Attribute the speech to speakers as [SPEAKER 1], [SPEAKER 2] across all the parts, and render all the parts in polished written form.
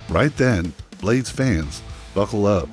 [SPEAKER 1] Right then, Blades fans, buckle up.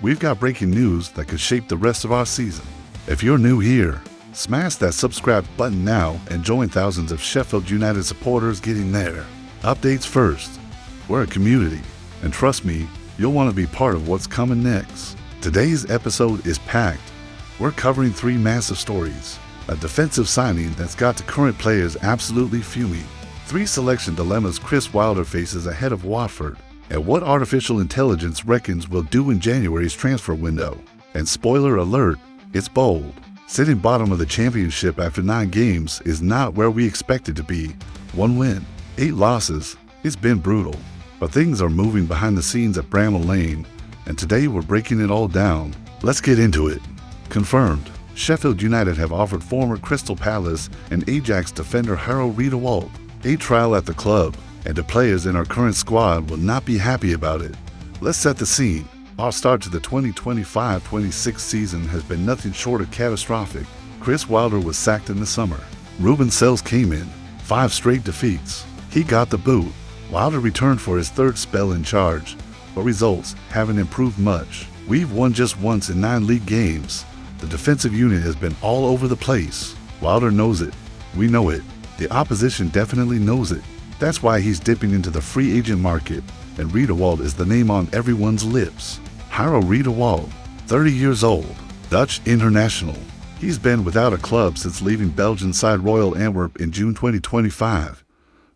[SPEAKER 1] We've got breaking news that could shape the rest of our season. If you're new here, smash that subscribe button now and join thousands of Sheffield United supporters getting there. Updates first. We're a community, and trust me, you'll want to be part of what's coming next. Today's episode is packed. We're covering 3 massive stories. A defensive signing that's got the current players absolutely fuming. 3 selection dilemmas Chris Wilder faces ahead of Watford, and what artificial intelligence reckons will do in January's transfer window. And spoiler alert, it's bold. Sitting bottom of the championship after 9 games is not where we expected to be. 1 win, 8 losses. It's been brutal. But things are moving behind the scenes at Bramall Lane, and today we're breaking it all down. Let's get into it. Confirmed. Sheffield United have offered former Crystal Palace and Ajax defender Harold Riedewald a trial at the club, and the players in our current squad will not be happy about it. Let's set the scene. Our start to the 2025-26 season has been nothing short of catastrophic. Chris Wilder was sacked in the summer. BOMBSHELL came in. 5 straight defeats. He got the boot. Wilder returned for his 3rd spell in charge, but results haven't improved much. We've won just once in 9 league games. The defensive unit has been all over the place. Wilder knows it. We know it. The opposition definitely knows it. That's why he's dipping into the free agent market, and Riedewald is the name on everyone's lips. Harold Riedewald, 30 years old, Dutch international. He's been without a club since leaving Belgian side Royal Antwerp in June 2025.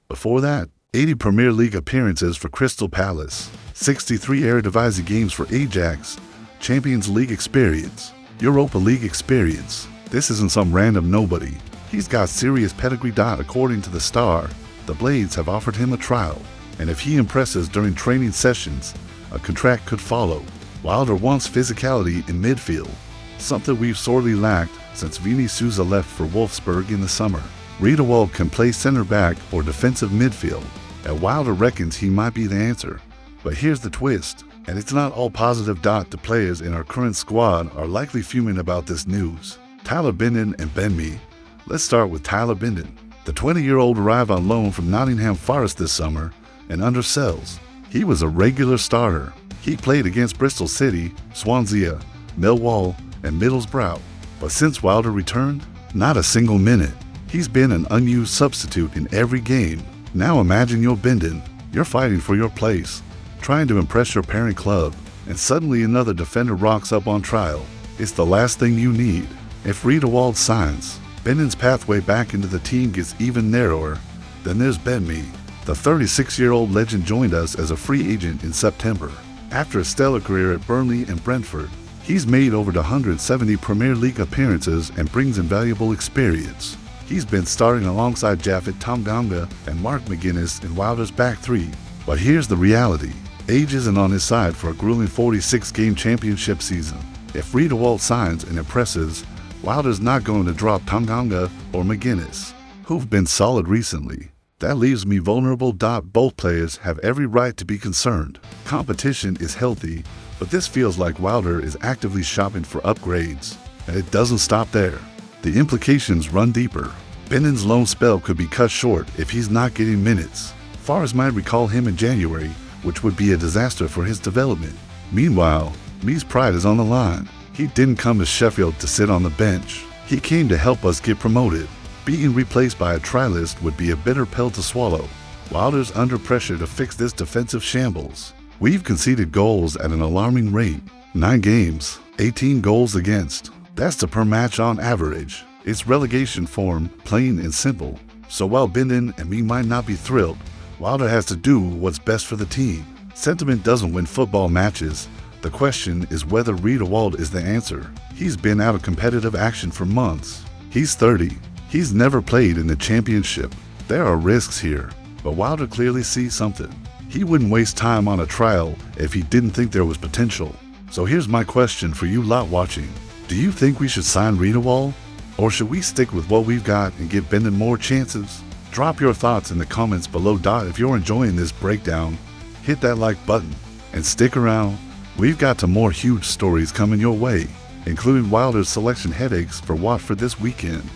[SPEAKER 1] Before that, 80 Premier League appearances for Crystal Palace, 63 Eredivisie games for Ajax, Champions League experience, Europa League experience. This isn't some random nobody. He's got serious pedigree. According to the Star, the Blades have offered him a trial, and if he impresses during training sessions, a contract could follow. Wilder wants physicality in midfield, something we've sorely lacked since Vini Souza left for Wolfsburg in the summer. Riedewald can play center back or defensive midfield, and Wilder reckons he might be the answer. But here's the twist, and it's not all positive. The players in our current squad are likely fuming about this news. Tyler Bindon and Ben Mee. Let's start with Tyler Bindon. The 20-year-old arrived on loan from Nottingham Forest this summer and undersells. He was a regular starter. He played against Bristol City, Swansea, Millwall, and Middlesbrough. But since Wilder returned, not a single minute. He's been an unused substitute in every game. Now imagine you're Bindon. You're fighting for your place, trying to impress your parent club, and suddenly another defender rocks up on trial. It's the last thing you need. If Riedewald signs, Bindon's pathway back into the team gets even narrower. Then there's Ben Mee. The 36-year-old legend joined us as a free agent in September. After a stellar career at Burnley and Brentford, he's made over 170 Premier League appearances and brings invaluable experience. He's been starting alongside Japhet Tanganga and Mark McGuinness in Wilder's back 3. But here's the reality. Age isn't on his side for a grueling 46-game championship season. If Riedewald signs and impresses, Wilder's not going to drop Tanganga or McGuinness, who've been solid recently. That leaves me vulnerable. Both players have every right to be concerned. Competition is healthy, but this feels like Wilder is actively shopping for upgrades. And it doesn't stop there. The implications run deeper. Bindon's loan spell could be cut short if he's not getting minutes. Forest might recall him in January, which would be a disaster for his development. Meanwhile, Mee's pride is on the line. He didn't come to Sheffield to sit on the bench. He came to help us get promoted. Being replaced by a trialist would be a bitter pill to swallow. Wilder's under pressure to fix this defensive shambles. We've conceded goals at an alarming rate. 9 games, 18 goals against. That's the per match on average. It's relegation form, plain and simple. So while Bindon and Mee might not be thrilled, Wilder has to do what's best for the team. Sentiment doesn't win football matches. The question is whether Riedewald is the answer. He's been out of competitive action for months. He's 30. He's never played in the championship. There are risks here, but Wilder clearly sees something. He wouldn't waste time on a trial if he didn't think there was potential. So here's my question for you lot watching. Do you think we should sign Riedewald? Or should we stick with what we've got and give Bindon more chances? Drop your thoughts in the comments below. If you're enjoying this breakdown, hit that like button and stick around. We've got some more huge stories coming your way, including Wilder's selection headaches for Watford this weekend.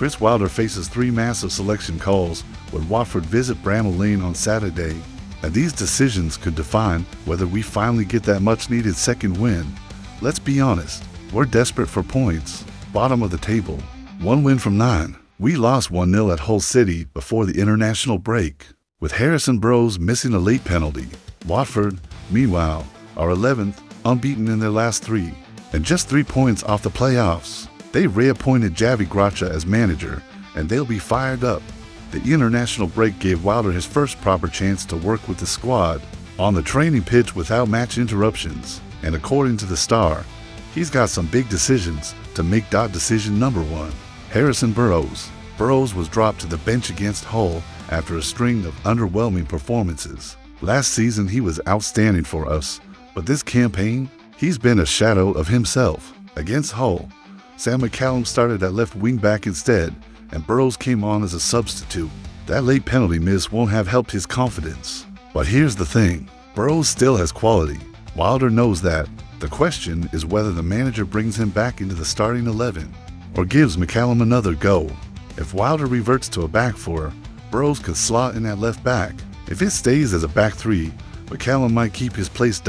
[SPEAKER 1] Chris Wilder faces 3 massive selection calls when Watford visit Bramall Lane on Saturday, and these decisions could define whether we finally get that much-needed second win. Let's be honest, we're desperate for points. Bottom of the table, 1 win from 9. We lost 1-0 at Hull City before the international break, with Harrison Burrows missing a late penalty. Watford, meanwhile, are 11th, unbeaten in their last 3, and just 3 points off the playoffs. They reappointed Javi Gracia as manager, and they'll be fired up. The international break gave Wilder his first proper chance to work with the squad on the training pitch without match interruptions, and according to the Star, he's got some big decisions to make. Decision number 1, Harrison Burrows. Burrows was dropped to the bench against Hull after a string of underwhelming performances. Last season he was outstanding for us, but this campaign, he's been a shadow of himself. Against Hull, Sam McCallum started at left wing back instead, and Burrows came on as a substitute. That late penalty miss won't have helped his confidence. But here's the thing, Burrows still has quality. Wilder knows that. The question is whether the manager brings him back into the starting 11 or gives McCallum another go. If Wilder reverts to a back 4, Burrows could slot in at left back. If it stays as a back 3, McCallum might keep his place.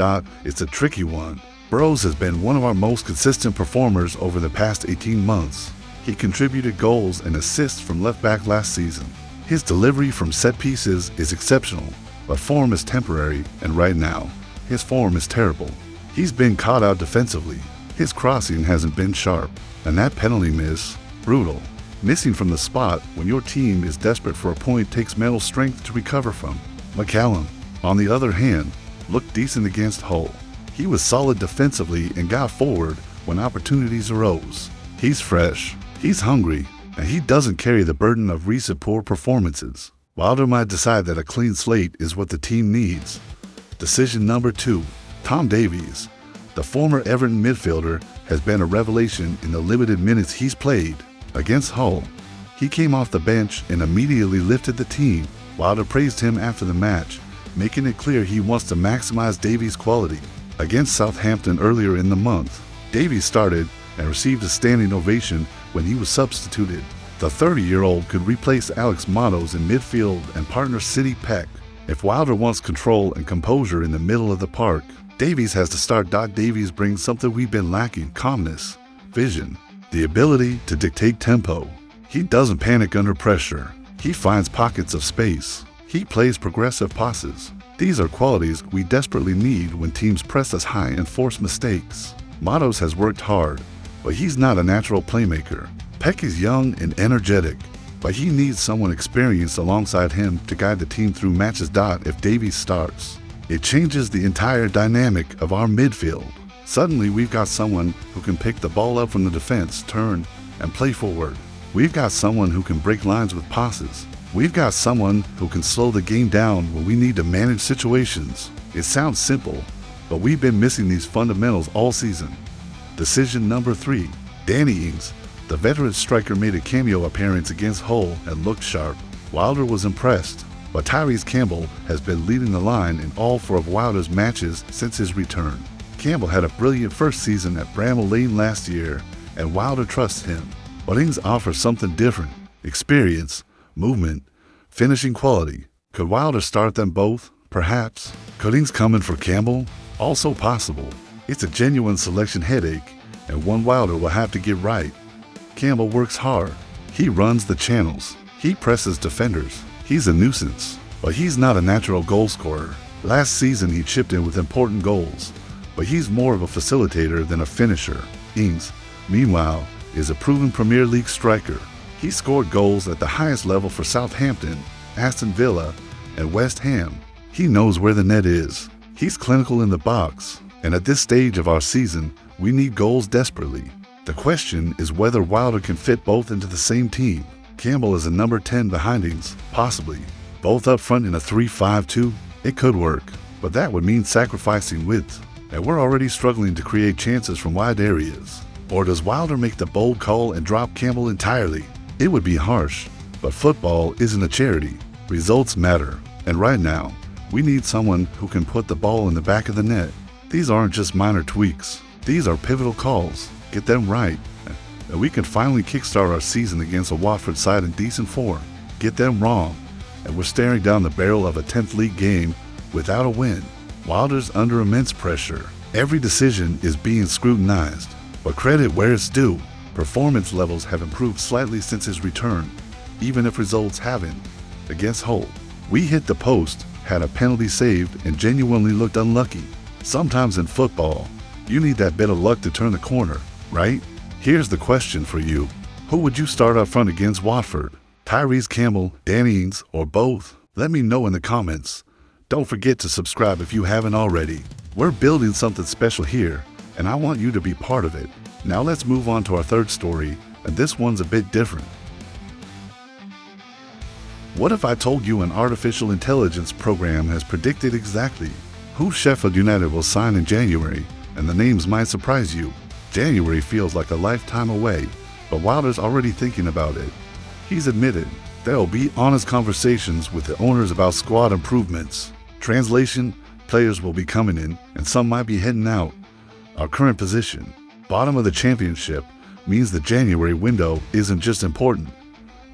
[SPEAKER 1] It's a tricky one. Burrows has been one of our most consistent performers over the past 18 months. He contributed goals and assists from left back last season. His delivery from set pieces is exceptional, but form is temporary, and right now, his form is terrible. He's been caught out defensively. His crossing hasn't been sharp, and that penalty miss, brutal. Missing from the spot when your team is desperate for a point takes mental strength to recover from. McCallum, on the other hand, looked decent against Hull. He was solid defensively and got forward when opportunities arose. He's fresh, he's hungry, and he doesn't carry the burden of recent poor performances. Wilder might decide that a clean slate is what the team needs. Decision number 2, Tom Davies. The former Everton midfielder has been a revelation in the limited minutes he's played. Against Hull, he came off the bench and immediately lifted the team. Wilder praised him after the match, making it clear he wants to maximize Davies' quality. Against Southampton earlier in the month, Davies started and received a standing ovation when he was substituted. The 30-year-old could replace Alex Matos in midfield and partner City Peck. If Wilder wants control and composure in the middle of the park, Davies has to start. Davies brings something we've been lacking: calmness, vision, the ability to dictate tempo. He doesn't panic under pressure. He finds pockets of space. He plays progressive passes. These are qualities we desperately need when teams press us high and force mistakes. Matos has worked hard, but he's not a natural playmaker. Peck is young and energetic, but he needs someone experienced alongside him to guide the team through matches. If Davies starts, it changes the entire dynamic of our midfield. Suddenly we've got someone who can pick the ball up from the defense, turn, and play forward. We've got someone who can break lines with passes. We've got someone who can slow the game down when we need to manage situations. It sounds simple, but we've been missing these fundamentals all season. Decision number 3, Danny Ings. The veteran striker made a cameo appearance against Hull and looked sharp. Wilder was impressed, but Tyrese Campbell has been leading the line in all 4 of Wilder's matches since his return. Campbell had a brilliant first season at Bramall Lane last year, and Wilder trusts him. But Ings offers something different: experience, movement, finishing quality. Could Wilder start them both? Perhaps. Could Ings come in for Campbell? Also possible. It's a genuine selection headache, and one Wilder will have to get right. Campbell works hard. He runs the channels. He presses defenders. He's a nuisance, but he's not a natural goal scorer. Last season he chipped in with important goals, but he's more of a facilitator than a finisher. Ings, meanwhile, is a proven Premier League striker. He scored goals at the highest level for Southampton, Aston Villa, and West Ham. He knows where the net is. He's clinical in the box, and at this stage of our season, we need goals desperately. The question is whether Wilder can fit both into the same team. Campbell is a number 10 behind Ings, possibly. Both up front in a 3-5-2, it could work, but that would mean sacrificing width, and we're already struggling to create chances from wide areas. Or does Wilder make the bold call and drop Campbell entirely? It would be harsh, but football isn't a charity. Results matter, and right now, we need someone who can put the ball in the back of the net. These aren't just minor tweaks. These are pivotal calls. Get them right, that we can finally kickstart our season against a Watford side in decent form. Get them wrong, and we're staring down the barrel of a 10th league game without a win. Wilder's under immense pressure. Every decision is being scrutinized, but credit where it's due. Performance levels have improved slightly since his return, even if results haven't. Against Hull, we hit the post, had a penalty saved, and genuinely looked unlucky. Sometimes in football, you need that bit of luck to turn the corner, right? Here's the question for you. Who would you start up front against Watford? Tyrese Campbell, Danny Ings, or both? Let me know in the comments. Don't forget to subscribe if you haven't already. We're building something special here, and I want you to be part of it. Now let's move on to our third story, and this one's a bit different. What if I told you an artificial intelligence program has predicted exactly who Sheffield United will sign in January, and the names might surprise you. January feels like a lifetime away, but Wilder's already thinking about it. He's admitted there will be honest conversations with the owners about squad improvements. Translation, players will be coming in, and some might be heading out. Our current position, bottom of the championship, means the January window isn't just important,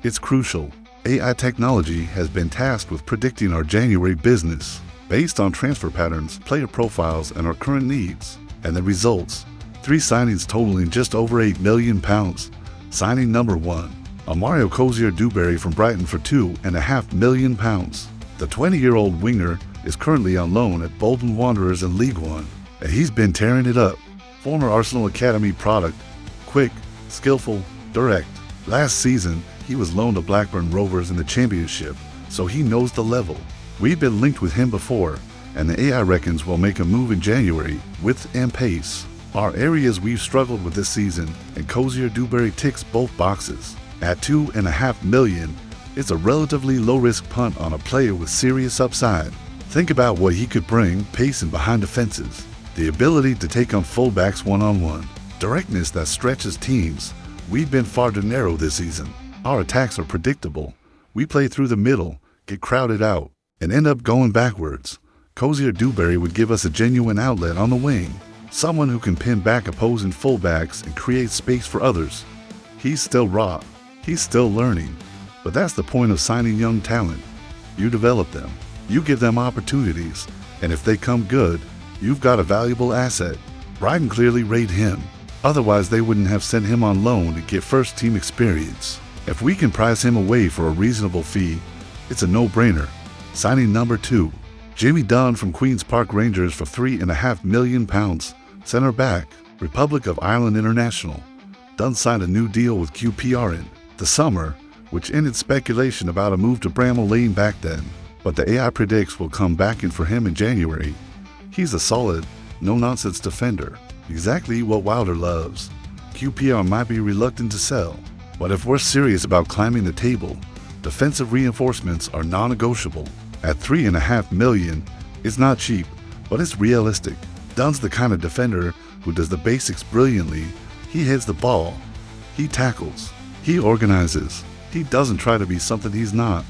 [SPEAKER 1] it's crucial. AI technology has been tasked with predicting our January business based on transfer patterns, player profiles, and our current needs. And the results, 3 signings totaling just over £8 million. Signing number 1, Mario Cozier-Dewberry from Brighton for £2.5 million. The 20-year-old winger is currently on loan at Bolton Wanderers in League One, and he's been tearing it up. Former Arsenal Academy product, quick, skillful, direct. Last season, he was loaned to Blackburn Rovers in the Championship, so he knows the level. We've been linked with him before, and the AI reckons we'll make a move in January, width and pace. Our areas we've struggled with this season, and Cozier-Dewberry ticks both boxes. At $2.5 million, it's a relatively low-risk punt on a player with serious upside. Think about what he could bring, pacing behind defenses, the ability to take on fullbacks one-on-one, directness that stretches teams. We've been far too narrow this season. Our attacks are predictable. We play through the middle, get crowded out, and end up going backwards. Cozier-Dewberry would give us a genuine outlet on the wing, someone who can pin back opposing fullbacks and create space for others. He's still raw, he's still learning, but that's the point of signing young talent. You develop them, you give them opportunities, and if they come good, you've got a valuable asset. Brighton clearly rate him, otherwise they wouldn't have sent him on loan to get first-team experience. If we can price him away for a reasonable fee, it's a no-brainer. Signing number 2, Jimmy Dunn from Queen's Park Rangers for £3.5 million. Centre back, Republic of Ireland international. Dunn signed a new deal with QPR in the summer, which ended speculation about a move to Bramall Lane back then. But the AI predicts will come back in for him in January. He's a solid, no-nonsense defender, exactly what Wilder loves. QPR might be reluctant to sell, but if we're serious about climbing the table, defensive reinforcements are non-negotiable. At $3.5 million, it's not cheap, but it's realistic. Dunn's the kind of defender who does the basics brilliantly. He hits the ball, he tackles, he organizes. He doesn't try to be something he's not.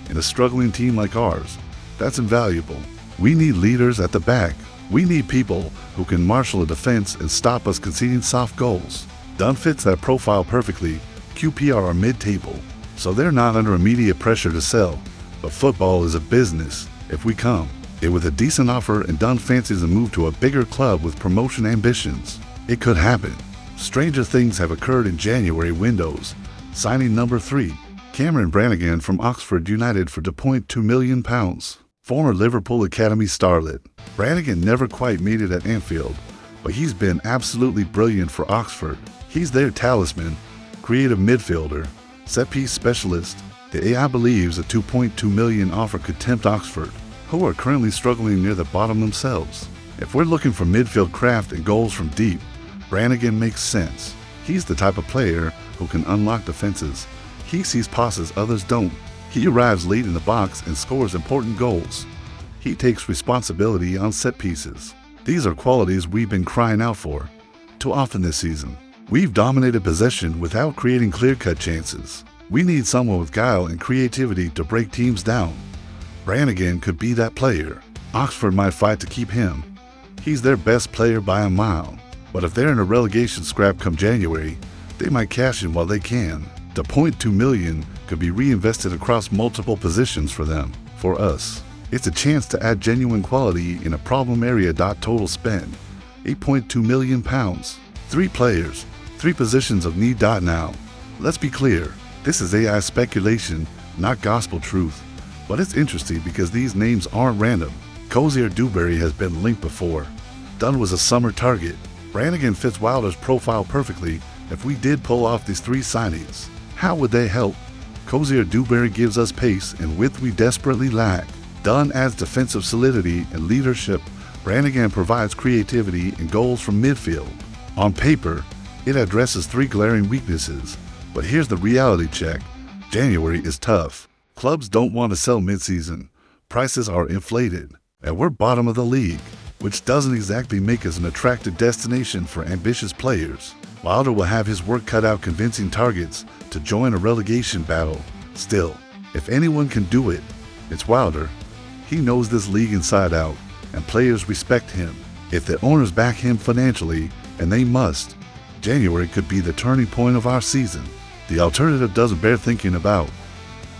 [SPEAKER 1] In a struggling team like ours, that's invaluable. We need leaders at the back. We need people who can marshal a defense and stop us conceding soft goals. Dunn fits that profile perfectly. QPR are mid-table, so they're not under immediate pressure to sell. But football is a business. If we come in with a decent offer and Dunn fancies a move to a bigger club with promotion ambitions, it could happen. Stranger things have occurred in January windows. Signing number 3, Cameron Brannigan from Oxford United for £2.2 million. Former Liverpool Academy starlet. Brannigan never quite made it at Anfield, but he's been absolutely brilliant for Oxford. He's their talisman, creative midfielder, set-piece specialist. The AI believes a £2.2 million offer could tempt Oxford, who are currently struggling near the bottom themselves. If we're looking for midfield craft and goals from deep, Brannigan makes sense. He's the type of player who can unlock defenses. He sees passes others don't. He arrives late in the box and scores important goals. He takes responsibility on set pieces. These are qualities we've been crying out for. Too often this season, we've dominated possession without creating clear-cut chances. We need someone with guile and creativity to break teams down. Brannigan could be that player. Oxford might fight to keep him. He's their best player by a mile. But if they're in a relegation scrap come January, They might cash in while they can. The $0.2 million could be reinvested across multiple positions for them. For us, it's a chance to add genuine quality in a problem area. Total spend, £8.2 million. 3 players, 3 positions of need. Now, let's be clear, this is AI speculation, not gospel truth. But it's interesting because these names aren't random. Cozier Dewberry has been linked before. Dunn was a summer target. Brannigan fits Wilder's profile perfectly. If we did pull off these 3 signings, how would they help? Cozier Dewberry gives us pace and width we desperately lack. Dunn adds defensive solidity and leadership. Brannigan provides creativity and goals from midfield. On paper, it addresses 3 glaring weaknesses. But here's the reality check. January is tough. Clubs don't want to sell midseason. Prices are inflated. And we're bottom of the league, which doesn't exactly make us an attractive destination for ambitious players. Wilder will have his work cut out convincing targets to join a relegation battle. Still, if anyone can do it, it's Wilder. He knows this league inside out, and players respect him. If the owners back him financially, and they must, January could be the turning point of our season. The alternative doesn't bear thinking about.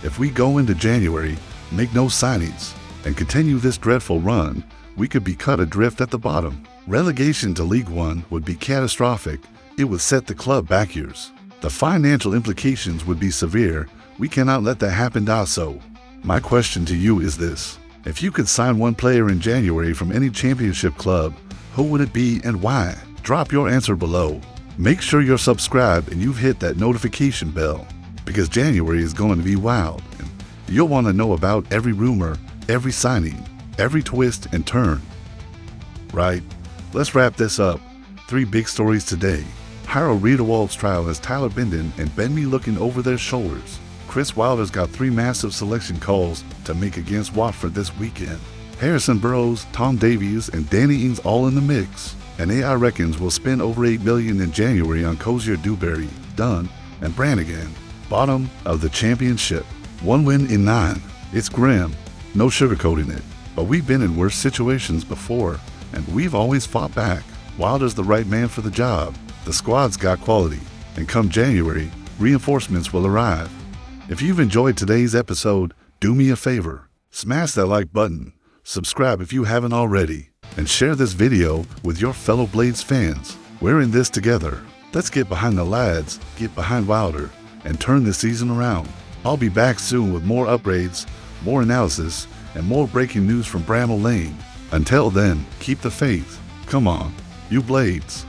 [SPEAKER 1] If we go into January, make no signings, and continue this dreadful run, we could be cut adrift at the bottom. Relegation to League One would be catastrophic. It would set the club back years. The financial implications would be severe. We cannot let that happen. So, my question to you is this. If you could sign 1 player in January from any championship club, who would it be and why? Drop your answer below. Make sure you're subscribed and you've hit that notification bell, because January is going to be wild. And you'll want to know about every rumor, every signing, every twist and turn. Right, let's wrap this up. 3 big stories today. Harold Riedewald's trial has Tyler Benden and Ben Mee looking over their shoulders. Chris Wilder's got 3 massive selection calls to make against Watford this weekend. Harrison Burrows, Tom Davies, and Danny Ings all in the mix. And AI reckons we'll spend over $8 million in January on Cozier Dewberry, Dunn, and Brannigan. Bottom of the championship. 1 win in 9. It's grim, no sugarcoating it. But we've been in worse situations before, and we've always fought back. Wilder's the right man for the job. The squad's got quality. And come January, reinforcements will arrive. If you've enjoyed today's episode, do me a favor. Smash that like button, subscribe if you haven't already, and share this video with your fellow Blades fans. We're in this together. Let's get behind the lads, get behind Wilder, and turn this season around. I'll be back soon with more upgrades, more analysis, and more breaking news from Bramall Lane. Until then, keep the faith. Come on, you Blades.